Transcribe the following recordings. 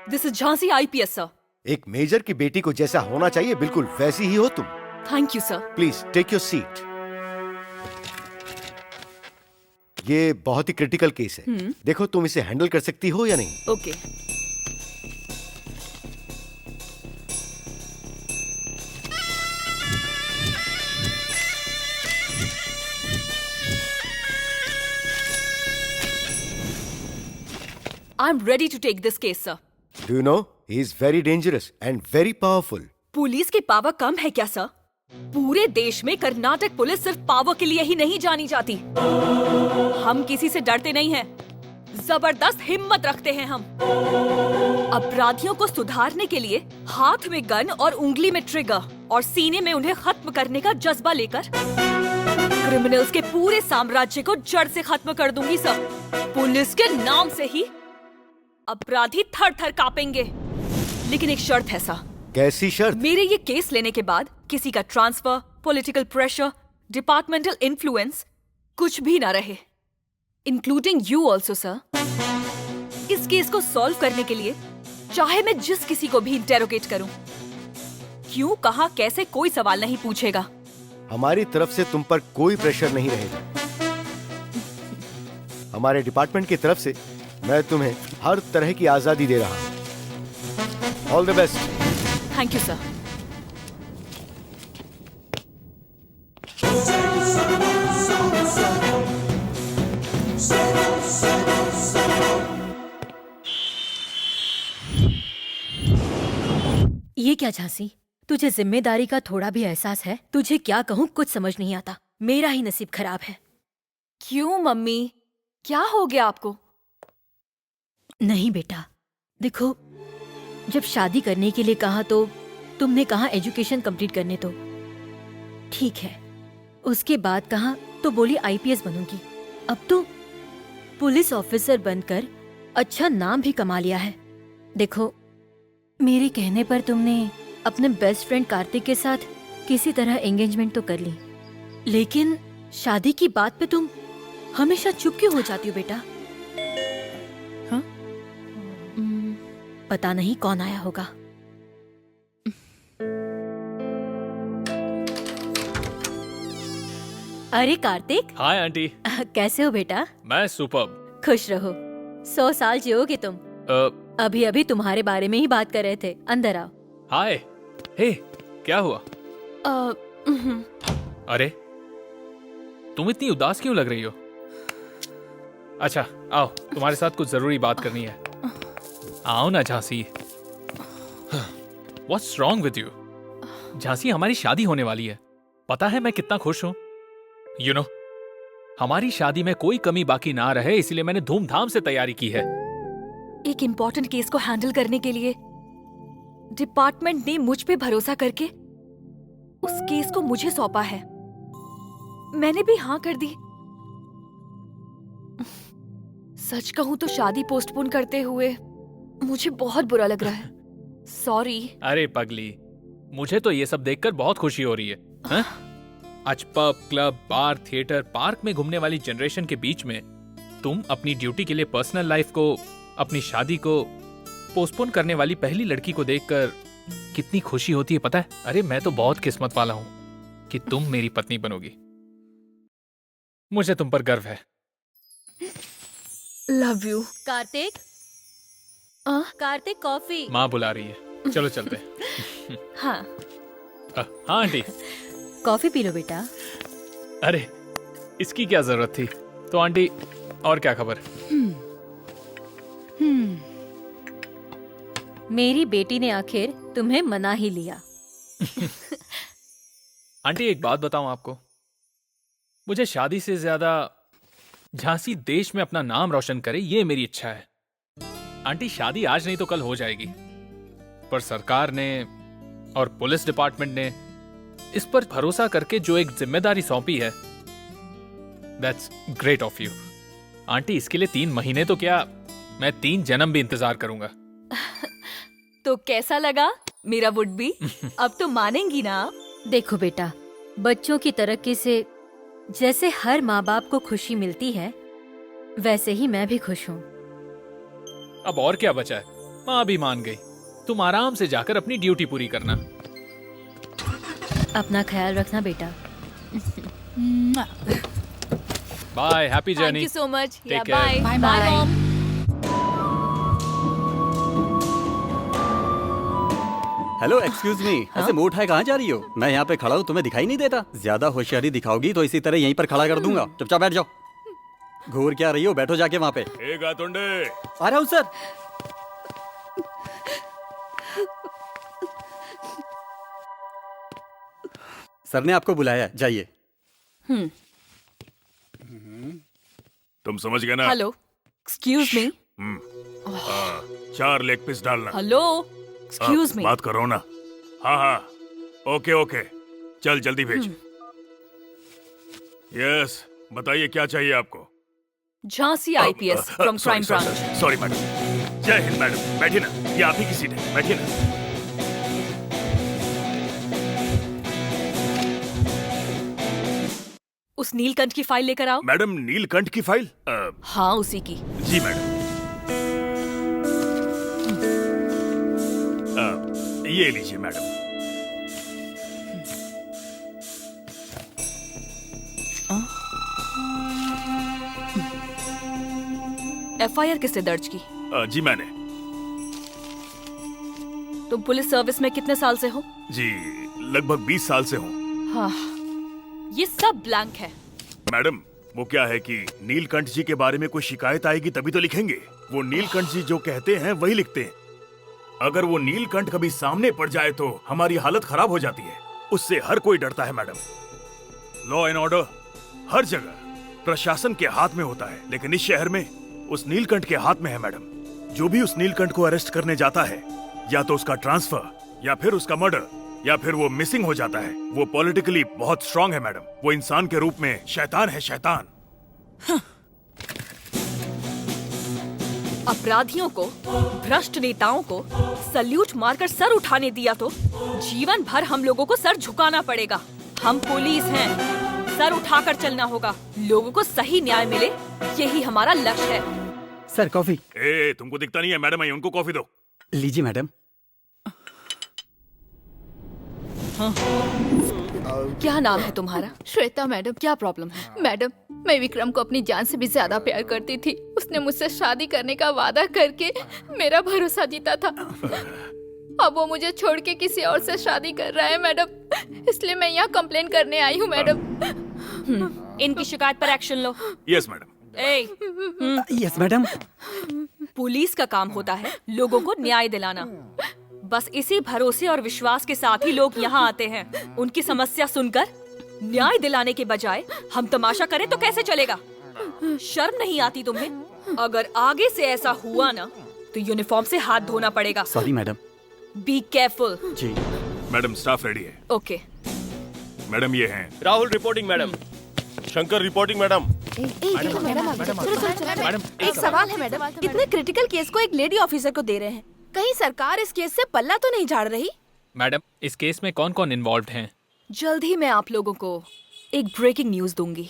This is Jhansi IPS sir. एक major की बेटी को जैसा होना चाहिए बिल्कुल वैसी ही हो तुम। Thank you sir. Please take your seat. ये बहुत ही क्रिटिकल केस है। देखो तुम इसे हैंडल कर सकती हो या नहीं। Okay. I am ready to take this case sir. Do you know he is very dangerous and very powerful. Police की पावर कम है क्या सर? पूरे देश में कर्नाटक पुलिस सिर्फ पावर के लिए ही नहीं जानी जाती। हम किसी से डरते नहीं हैं। जबरदस्त हिम्मत रखते हैं हम। अपराधियों को सुधारने के लिए हाथ में गन और उंगली में ट्रिगर और सीने में उन्हें खत्म करने का जज्बा लेकर क्रिमिनल्स के पूरे साम्राज्य को जड़ से खत्म कर दूंगी सर। पुलिस के नाम से ही अपराधी थर थर कांपेंगे। लेकिन एक शर्त है सर। कैसी शर्त? मेरे ये केस लेने के बाद किसी का transfer, political pressure, departmental influence कुछ भी ना रहे, इंक्लूडिंग यू ऑल्सो सर। इस केस को सॉल्व करने के लिए चाहे मैं जिस किसी को भी इंटेरोगेट करूं, क्यों, कहां, कैसे, कोई सवाल नहीं पूछेगा। हमारी तरफ से तुम पर कोई प्रेशर नहीं रहेगा। हमारे डिपार्टमेंट की तरफ से मैं तुम्हें हर तरह की आजादी दे रहा हूं। All the best. Thank you sir. ये क्या झांसी, तुझे जिम्मेदारी का थोड़ा भी एहसास है? तुझे क्या कहूँ कुछ समझ नहीं आता। मेरा ही नसीब खराब है। क्यों मम्मी, क्या हो गया आपको? नहीं बेटा, देखो, जब शादी करने के लिए कहा तो तुमने कहा एजुकेशन कंप्लीट करने दो, ठीक है। उसके बाद कहा तो बोली आईपीएस बनूंगी। अब तो पुलिस ऑफिसर बनकर अच्छा नाम भी कमा लिया है। देखो, मेरे कहने पर तुमने अपने बेस्ट फ्रेंड कार्तिक के साथ किसी तरह एंगेजमेंट तो कर ली, लेकिन शादी की बात पे तुम हमेशा चुप क्यों हो जाती हो बेटा? हाँ? पता नहीं कौन आया होगा। अरे कार्तिक। Hi aunty. कैसे हो बेटा? मैं सुपर्ब। खुश रहो। 100 साल जियोगे तुम। अभी अभी तुम्हारे बारे में ही बात कर रहे थे। अंदर आओ। हाय। हे, क्या हुआ? अरे, तुम इतनी उदास क्यों लग रही हो? अच्छा, आओ, तुम्हारे साथ कुछ जरूरी बात करनी है। आओ ना Jhansi. What's wrong with you? Jhansi, हमारी शादी होने वाली है। पता है मैं कितना खुश हूं? You know, हमारी शादी में कोई कमी बाकी ना रहे, इसलिए मैंने धूमधाम से तैयारी की है। एक इम्पोर्टेंट केस को हैंडल करने के लिए डिपार्टमेंट ने मुझ पे भरोसा करके उस केस को मुझे सौंपा है। मैंने भी हाँ कर दी। सच कहूं तो शादी पोस्टपोन करते हुए मुझे बहुत बुरा लग रहा है। सॉरी। अरे पगली, मुझे तो ये सब देखकर बहुत खुशी हो रही है। हाँ? आज पब, क्लब, बार, थिएटर, पार्क में घूमने वाली जनरेशन के बीच में तुम अपनी ड्यूटी के लिए पर्सनल लाइफ को, अपनी शादी को पोस्टपोन करने वाली पहली लड़की को देखकर कितनी खुशी होती है पता है? अरे मैं तो बहुत किस्मत वाला हूं कि तुम मेरी पत्नी बनोगी। मुझे तुम पर गर्व है। Love you. Kartik, Kartik, coffee. माँ बुला रही है, चलो चलते हैं। हाँ। हाँ आंटी। कॉफी पी लो बेटा। अरे, इसकी क्या जरूरत थी? तो आंटी, और क्या खबर? मेरी बेटी ने आखिर तुम्हें मना ही लिया। आंटी, एक बात बताऊं आपको, मुझे शादी से ज्यादा झांसी देश में अपना नाम रोशन करे, ये मेरी इच्छा है। आंटी, शादी आज नहीं तो कल हो जाएगी, पर सरकार ने और पुलिस डिपार्टमेंट ने इस पर भरोसा करके जो एक जिम्मेदारी सौंपी है, that's great of you. Aunty, इसके लिए 3 महीने तो क्या, मैं 3 जन्म भी इंतजार करूंगा। तो कैसा लगा मेरा वुड बी? अब तो मानेंगी ना? देखो बेटा, बच्चों की तरक्की से जैसे हर माँ बाप को खुशी मिलती है, वैसे ही मैं भी खुश हूँ। अब और क्या बचा है, माँ भी मान गई। तुम आराम से जाकर अपनी ड्यूटी पूरी करना। अपना ख्याल रखना बेटा। Bye, happy thank journey. You so much. Take care. Bye Bye, bye bye. Mom. Hello, excuse me, ऐसे मुंह उठाए कहाँ जा रही हो? मैं यहाँ पे खड़ा हूँ, तुम्हें दिखाई नहीं देता? ज्यादा होशियारी दिखाओगी तो इसी तरह यहीं पर खड़ा कर दूंगा। चुपचाप बैठ जाओ। घूर क्या रही हो? बैठो जाके वहाँ पे। ए गातुंडे, आ रहा हूँ सर। सर ने आपको बुलाया है, जाइए। तुम समझ गए ना? Hello, excuse me. 4 leg piece डालना। Hello, excuse me. बात करो ना। हाँ हाँ, ओके ओके, चल जल्दी भेज। यस, बताइए क्या चाहिए आपको? Jhansi IPS from crime branch. Sorry madam. जय हिंद मैडम, बैठिए ना, ये आप ही की सीट है, बैठिए ना। उस नीलकंठ की फाइल लेकर आओ। मैडम, नीलकंठ की फाइल? हाँ, उसी की। जी मैडम। ये लीजिए मैडम। एफआईआर किसने दर्ज की? जी मैंने। तुम पुलिस सर्विस में कितने साल से हो? जी, लगभग 20 साल से हूँ। हाँ, ये सब ब्लैंक है। मैडम, वो क्या है कि नीलकंठ जी के बारे में कोई शिकायत आएगी तभी तो लिखेंगे। वो नीलकंठ जी जो कहते हैं वही लिखते हैं। अगर वो नीलकंठ कभी सामने पड़ जाए तो हमारी हालत खराब हो जाती है। उससे हर कोई डरता है मैडम। लॉ एंड ऑर्डर हर जगह प्रशासन के हाथ में होता है, लेकिन इस शहर में उस नीलकंठ के हाथ में है मैडम। जो भी उस नीलकंठ को अरेस्ट करने जाता है, या तो उसका ट्रांसफर, या फिर उसका मर्डर, या फिर वो मिसिंग हो जाता है। वो पॉलिटिकली बहुत स्ट्रांग है मैडम। वो इंसान के रूप में शैतान है, शैतान। अपराधियों को, भ्रष्ट नेताओं को सल्यूट मारकर सर उठाने दिया तो जीवन भर हम लोगों को सर झुकाना पड़ेगा। हम पुलिस हैं, सर उठाकर चलना होगा। लोगों को सही न्याय मिले, यही हमारा लक्ष्य है। Sir coffee. ए, तुमको दिखता नहीं है? मैडम आई, उनको कॉफी दो। लीजिए मैडम। क्या नाम है तुम्हारा? श्वेता मैडम। क्या प्रॉब्लम है? मैडम, मैं विक्रम को अपनी जान से भी ज्यादा प्यार करती थी। उसने मुझसे शादी करने का वादा करके मेरा भरोसा जीता था। अब वो मुझे छोड़ के किसी और से शादी कर रहा है मैडम। इसलिए मैं यहाँ कंप्लेन करने आई हूँ मैडम। इनकी शिकायत पर एक्शन लो। Yes madam. Yes madam. Police का काम होता है लोगों को न्याय दिलाना। बस इसी भरोसे और विश्वास के साथ ही लोग यहाँ आते हैं। उनकी समस्या सुनकर न्याय दिलाने के बजाय हम तमाशा करें तो कैसे चलेगा? शर्म नहीं आती तुम्हें? अगर आगे से ऐसा हुआ ना तो यूनिफॉर्म से हाथ धोना पड़ेगा। Sorry madam. Be careful. जी मैडम, स्टाफ रेडी है। ओके। मैडम, ये हैं। Rahul reporting madam. Shankar reporting madam. एक सवाल है मैडम, इतने क्रिटिकल केस को एक लेडी ऑफिसर को दे रहे हैं, कहीं सरकार इस केस से पल्ला तो नहीं झाड़ रही? मैडम, इस केस में कौन कौन इन्वॉल्व हैं? जल्द ही मैं आप लोगों को एक ब्रेकिंग न्यूज दूंगी।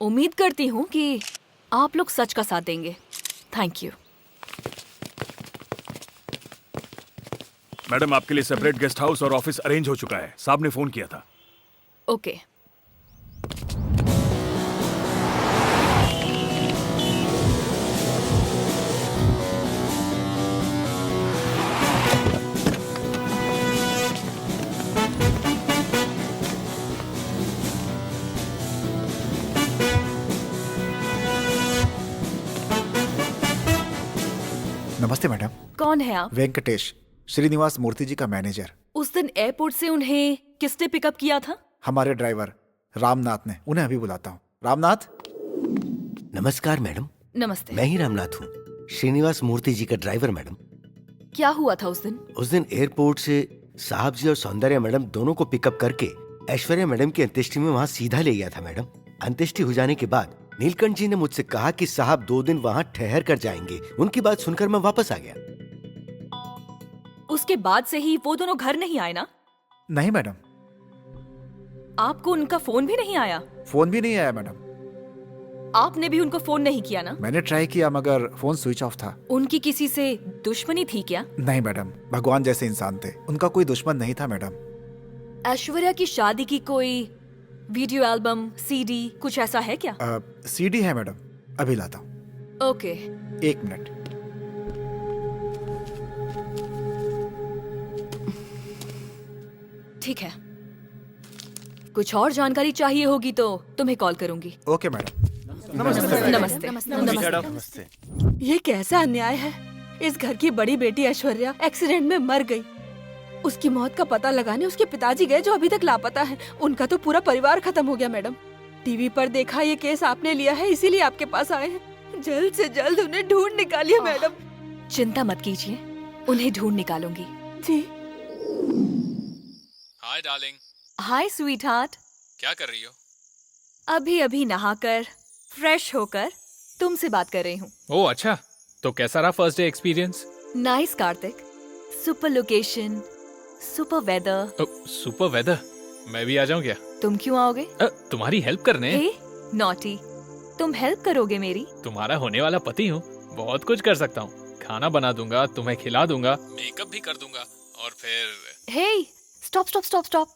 उम्मीद करती हूँ कि आप लोग सच का साथ देंगे। Thank you. मैडम, आपके लिए सेपरेट गेस्ट हाउस और ऑफिस अरेंज हो चुका है। साहब ने फोन किया था। ओके। नमस्ते मैडम। कौन है आप? वेंकटेश, श्रीनिवास मूर्ति जी का मैनेजर। उस दिन एयरपोर्ट से उन्हें किसने पिकअप किया था? हमारे ड्राइवर रामनाथ ने। उन्हें अभी बुलाता हूँ। रामनाथ। नमस्कार मैडम। नमस्ते। मैं ही रामनाथ हूँ, श्रीनिवास मूर्ति जी का ड्राइवर। मैडम, क्या हुआ था उस दिन? उस दिन एयरपोर्ट से साहब जी और सौंदर्या मैडम दोनों को पिकअप करके ऐश्वर्या मैडम की अंत्येष्टि में वहाँ सीधा ले गया था। मैडम, अंत्येष्टि हो जाने के बाद नीलकंठ जी ने मुझसे कहा कि साहब 2 दिन वहाँ ठहर कर जाएंगे। उनकी बात सुनकर मैं वापस आ गया। उसके बाद से ही वो दोनों घर नहीं आए ना? नहीं मैडम, आपको उनका फोन भी नहीं आया? फोन भी नहीं आया मैडम। आपने भी उनको फोन नहीं किया ना? मैंने ट्राई किया मगर फोन स्विच ऑफ था। उनकी किसी से दुश्मनी थी क्या? नहीं मैडम, भगवान जैसे इंसान थे, उनका कोई दुश्मन नहीं था मैडम। ऐश्वर्या की शादी की कोई वीडियो एल्बम, सीडी कुछ ऐसा है क्या? सीडी है मैडम, अभी लाता हूँ। ओके। 1 मिनट। ठीक है, कुछ और जानकारी चाहिए होगी तो तुम्हें कॉल करूंगी। Okay madam. नमस्ते। नमस्ते। ये कैसा अन्याय है। इस घर की बड़ी बेटी ऐश्वर्या एक्सीडेंट में मर गई। उसकी मौत का पता लगाने उसके पिताजी गए जो अभी तक लापता हैं। उनका तो पूरा परिवार खत्म हो गया मैडम। टीवी पर देखा ये केस आपने लिया है, इसीलिए आपके पास आए हैं। जल्द से जल्द उन्हें ढूंढ निकालिए मैडम। चिंता मत कीजिए, उन्हें ढूंढ निकालूंगी। जी। हाय डार्लिंग, हाय स्वीट हार्ट। क्या कर रही हो? अभी अभी नहाकर फ्रेश होकर तुमसे बात कर रही हूँ। ओह अच्छा, तो कैसा रहा first day experience? Nice Karthik, super location, super weather. Super weather. मैं भी आ जाऊं क्या? तुम क्यों आओगे? तुम्हारी हेल्प करने। हे नॉटी, तुम हेल्प करोगे मेरी? तुम्हारा होने वाला पति हूँ, बहुत कुछ कर सकता हूँ। खाना बना दूंगा, तुम्हें खिला दूंगा, मेकअप भी कर दूंगा और फिर। हे स्टॉप स्टॉप स्टॉप स्टॉप।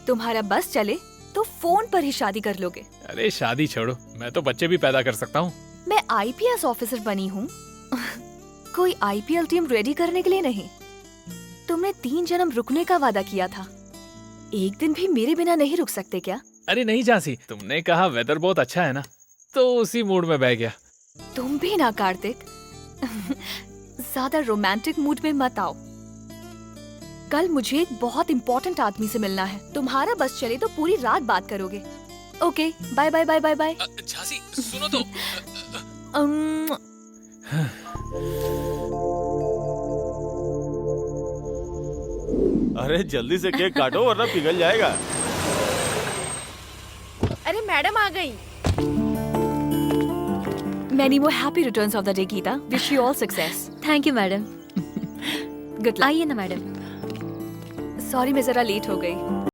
तुम्हारा बस चले तो फोन पर ही शादी कर लोगे। अरे शादी छोड़ो, मैं तो बच्चे भी पैदा कर सकता हूँ। मैं आईपीएस ऑफिसर बनी हूँ, कोई आईपीएल टीम रेडी करने के लिए नहीं। तुमने 3 जन्म रुकने का वादा किया था, एक दिन भी मेरे बिना नहीं रुक सकते क्या? अरे नहीं झांसी, तुमने कहा वेदर बहुत अच्छा है ना, तो उसी मूड में बह गया। तुम भी ना कार्तिक, ज्यादा रोमांटिक मूड में मत आओ। कल मुझे एक बहुत इम्पोर्टेंट आदमी से मिलना है। तुम्हारा बस चले तो पूरी रात बात करोगे। Okay, bye bye bye bye bye. Jhansi सुनो तो। अरे जल्दी से केक काटो वरना पिघल जाएगा। अरे मैडम आ गई। Many more happy returns of the day, Geeta. Wish you all success. Thank you madam. Good luck. आइए ना मैडम। सॉरी मैं जरा लेट हो गई।